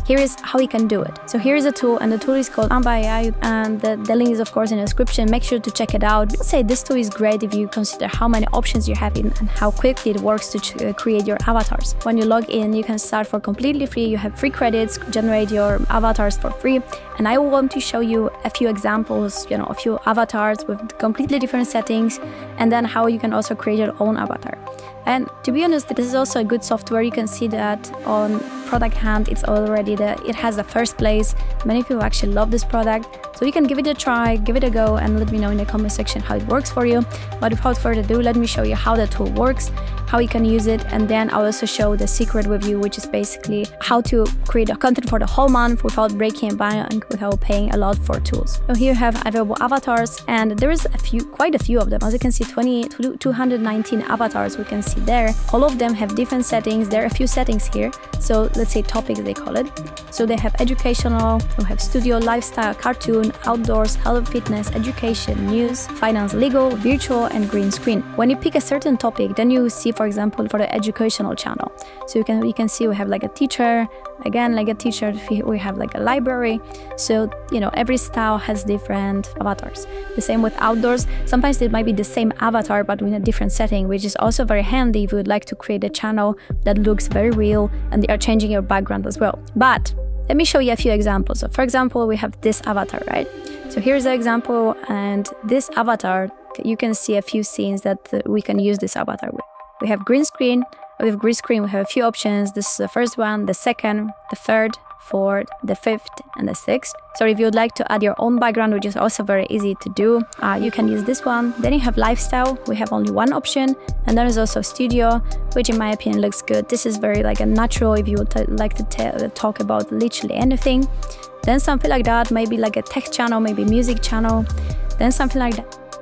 here is how you can do it. So here is a tool, and the tool is called Amba AI, and the link is of course in the description. Make sure to check it out. I'd say this tool is great if you consider how many options you have in and how quickly it works to create your avatars. When you log in, you can start for completely free. You have free credits, generate your avatars for free. And I want to show you a few examples, a few avatars with completely different settings, and then how you can also create your own avatar. And to be honest, this is also a good software. You can see that on Product Hunt, it has the first place. Many people actually love this product. So you can give it a try, give it a go, and let me know in the comment section how it works for you. But without further ado, let me show you how the tool works, how you can use it, and then I'll also show the secret review, which is basically how to create a content for the whole month without breaking a bank, without paying a lot for tools. So here you have available avatars, and there is quite a few of them. As you can see, 219 avatars we can see there. All of them have different settings. There are a few settings here. So let's say topics they call it. So they have educational, we have studio, lifestyle, cartoon, outdoors, health, fitness, education, news, finance, legal, virtual, and green screen. When you pick a certain topic, then you see, for example, for the educational channel. So you can see we have like a teacher, again like a teacher, we have like a library. So every style has different avatars. The same with outdoors. Sometimes it might be the same avatar but in a different setting, which is also very handy if you would like to create a channel that looks very real and they are changing your background as well. But let me show you a few examples. So for example, we have this avatar, right? So here's the example, and this avatar, you can see a few scenes that we can use this avatar with. We have green screen. With green screen, we have a few options. This is the first one, the second, the third, fourth, the fifth, and the sixth. So if you would like to add your own background, which is also very easy to do, you can use this one. Then you have lifestyle. We have only one option. And then there's also studio, which in my opinion looks good. This is very like a natural if you would like to talk about literally anything. Then something like that, maybe like a tech channel, maybe music channel. Then something like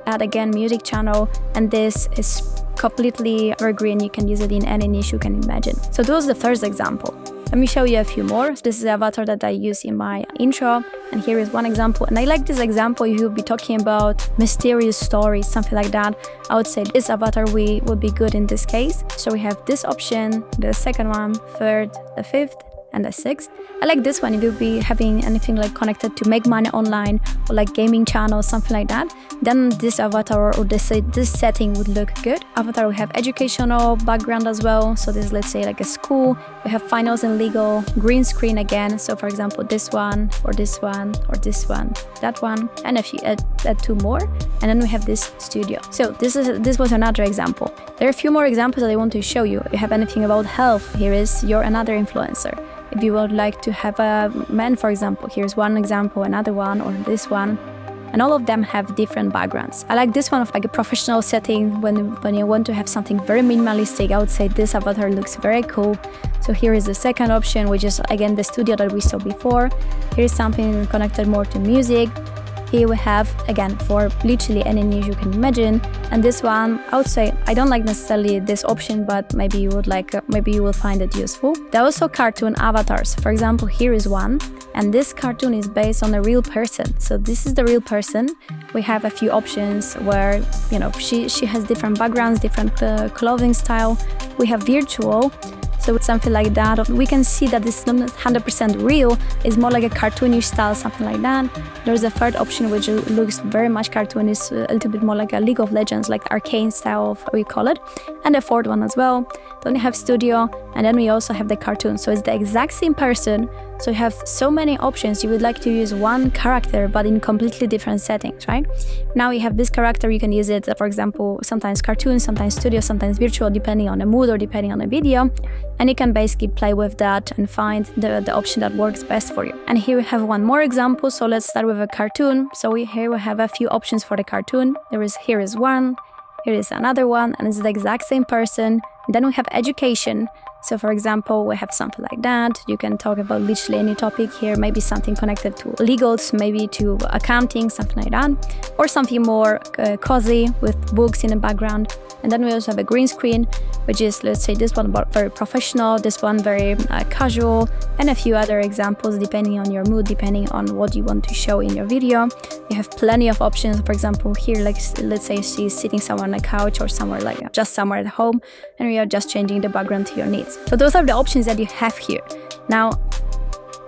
that, again, music channel. And this is completely evergreen. You can use it in any niche you can imagine. So that was the first example. Let me show you a few more. So this is the avatar that I use in my intro, and here is one example. And I like this example if you'll be talking about mysterious stories, something like that. I would say this avatar would be good in this case. So we have this option, the second one, third, the fifth, and the sixth. I like this one if you'll be having anything like connected to make money online or like gaming channels, something like that. Then this avatar or this setting would look good. Avatar, we have educational background as well. So this is, let's say, like a school. We have finance and legal, green screen again. So for example, this one or this one or this one, that one, and if you add two more, and then we have this studio. So this was another example. There are a few more examples that I want to show you. If you have anything about health, here is your another influencer. If you would like to have a man, for example, here's one example, another one, or this one. And all of them have different backgrounds. I like this one of like a professional setting. When you want to have something very minimalistic, I would say this avatar looks very cool. So here is the second option, which is again the studio that we saw before. Here's something connected more to music. Here we have, again, for literally any niche you can imagine. And this one, I would say, I don't like necessarily this option, but maybe you would like, maybe you will find it useful. There are also cartoon avatars. For example, here is one, and this cartoon is based on a real person. So this is the real person. We have a few options where, she has different backgrounds, different clothing style. We have virtual. So it's something like that. We can see that this is not 100% real. It's more like a cartoonish style, something like that. There's a third option which looks very much cartoonish, a little bit more like a League of Legends, like arcane style of we call it. And the fourth one as well. Then we have studio, and then we also have the cartoon. So it's the exact same person. So you have so many options. You would like to use one character, but in completely different settings, right? Now you have this character. You can use it, for example, sometimes cartoon, sometimes studio, sometimes virtual, depending on the mood or depending on the video. And you can basically play with that and find the option that works best for you. And here we have one more example. So let's start with a cartoon. So here we have a few options for the cartoon. Here is one, here is another one, and it's the exact same person. And then we have education. So for example, we have something like that. You can talk about literally any topic here, maybe something connected to legals, maybe to accounting, something like that, or something more cozy with books in the background. And then we also have a green screen, which is, let's say, this one very professional, this one very casual, and a few other examples depending on your mood, depending on what you want to show in your video. You have plenty of options. For example, here, like let's say she's sitting somewhere on a couch or somewhere like just somewhere at home, and we are just changing the background to your needs. So those are the options that you have here. Now,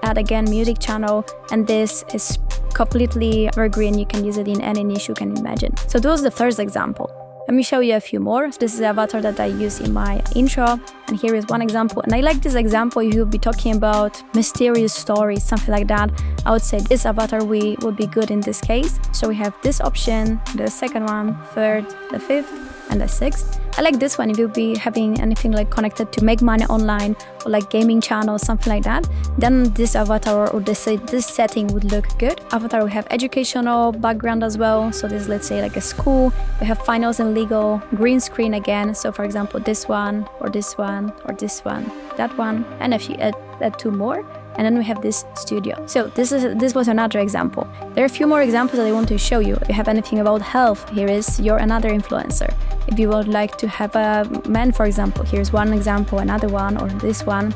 add again music channel, and this is completely evergreen. You can use it in any niche you can imagine. So that was the first example. Let me show you a few more. This is the avatar that I use in my intro, and here is one example. And I like this example. You'll be talking about mysterious stories, something like that. I would say this avatar would be good in this case. So we have this option, the second one, third, the fifth, and the sixth. I like this one if you'll be having anything like connected to make money online or like gaming channels, something like that. Then this avatar or this setting would look good. Avatar, we have educational background as well. So this, let's say like a school. We have finance and legal, green screen again. So for example, this one or this one or this one, that one, and if you add two more. And then we have this studio. So this was another example. There are a few more examples that I want to show you. If you have anything about health, here is your another influencer. If you would like to have a man, for example, here's one example, another one, or this one.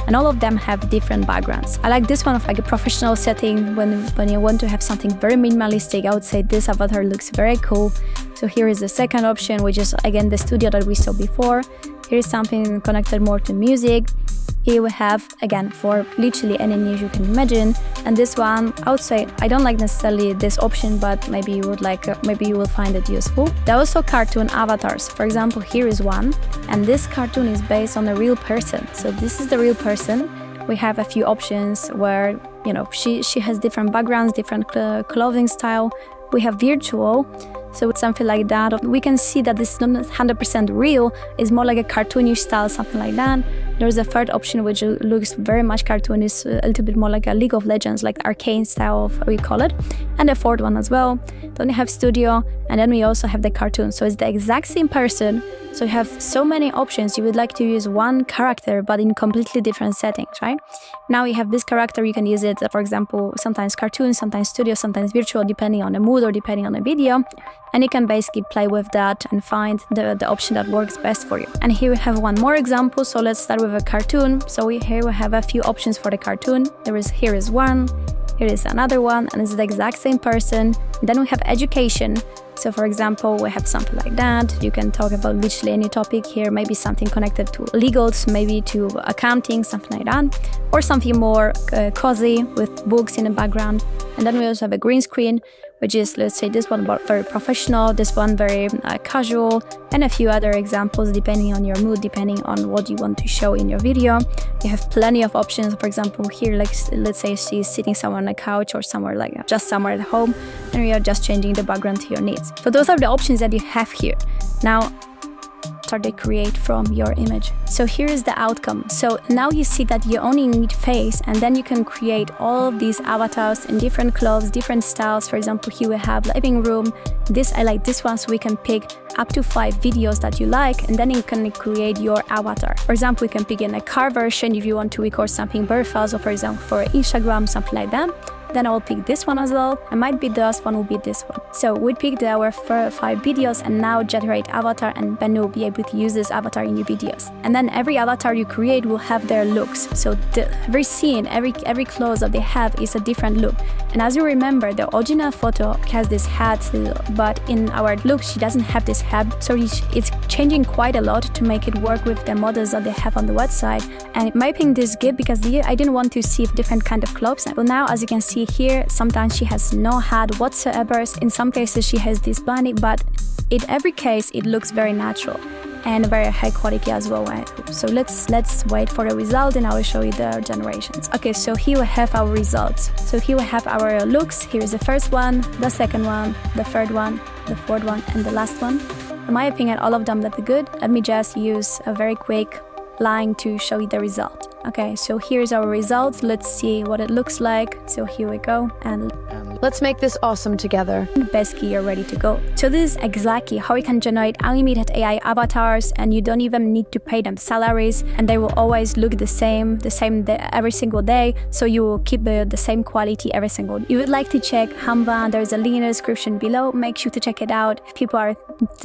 And all of them have different backgrounds. I like this one of like a professional setting when you want to have something very minimalistic. I would say this avatar looks very cool. So here is the second option, which is again the studio that we saw before. Here is something connected more to music. Here we have, again, for literally any niche you can imagine. And this one, I would say, I don't like necessarily this option, but maybe you would like, maybe you will find it useful. There are also cartoon avatars. For example, here is one, and this cartoon is based on a real person. So this is the real person. We have a few options where, you know, she has different backgrounds, different clothing style. We have virtual. So it's something like that. We can see that this is not 100% real. It's more like a cartoonish style, something like that. There's a third option which looks very much cartoonish, a little bit more like a League of Legends, like arcane style, we call it. And the fourth one as well. Then we have studio, and then we also have the cartoon. So it's the exact same person. So you have so many options. You would like to use one character, but in completely different settings, right? Now you have this character, you can use it, for example, sometimes cartoon, sometimes studio, sometimes virtual, depending on the mood or depending on the video. And you can basically play with that and find the option that works best for you. And here we have one more example. So let's start with a cartoon. So here we have a few options for the cartoon. Here is one, here is another one, and it's the exact same person. And then we have education. So for example, we have something like that. You can talk about literally any topic here, maybe something connected to legals, maybe to accounting, something like that, or something more cozy with books in the background. And then we also have a green screen, which is, let's say, this one very professional, this one very casual, and a few other examples depending on your mood, depending on what you want to show in your video. You have plenty of options. For example, here, like, let's say she's sitting somewhere on a couch or somewhere like just somewhere at home, and we are just changing the background to your needs. So those are the options that you have here. Now, start to create from your image. So here is the outcome. So now you see that you only need face, and then you can create all of these avatars in different clothes, different styles. For example, here we have living room. I like this one, so we can pick up to 5 videos that you like, and then you can create your avatar. For example, we can pick in a car version if you want to record something very fast, or for example, for Instagram, something like that. Then I will pick this one as well, and might be the last one will be this one. So we picked our 5 videos, and now generate avatar, and then you'll be able to use this avatar in your videos. And then every avatar you create will have their looks. So every scene, every clothes that they have is a different look. And as you remember, the original photo has this hat, but in our look, she doesn't have this hat. So it's changing quite a lot to make it work with the models that they have on the website. And my opinion, this is good because I didn't want to see different kind of clothes. But now, as you can see here, sometimes she has no hat whatsoever. In some cases, she has this bunny, but in every case, it looks very natural and very high quality as well. So let's wait for the result, and I will show you the generations. Okay, so here we have our results. So here we have our looks. Here is the first one, the second one, the third one, the fourth one, and the last one. In my opinion, all of them look good. Let me just use a very quick line to show you the result. Okay, so here's our results. Let's see what it looks like. So here we go, and let's make this awesome together. Basically, you're ready to go. So this is exactly how you can generate unlimited AI avatars, and you don't even need to pay them salaries, and they will always look the same day, every single day. So you will keep the same quality every single day. You would like to check Canva, there's a link in the description below. Make sure to check it out. People are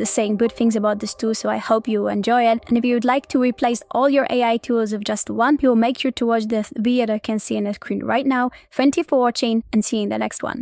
saying good things about this tool, so I hope you enjoy it. And if you would like to replace all your AI tools with just one, you will make sure to watch the video that you can see on the screen right now. Thank you for watching, and see you in the next one.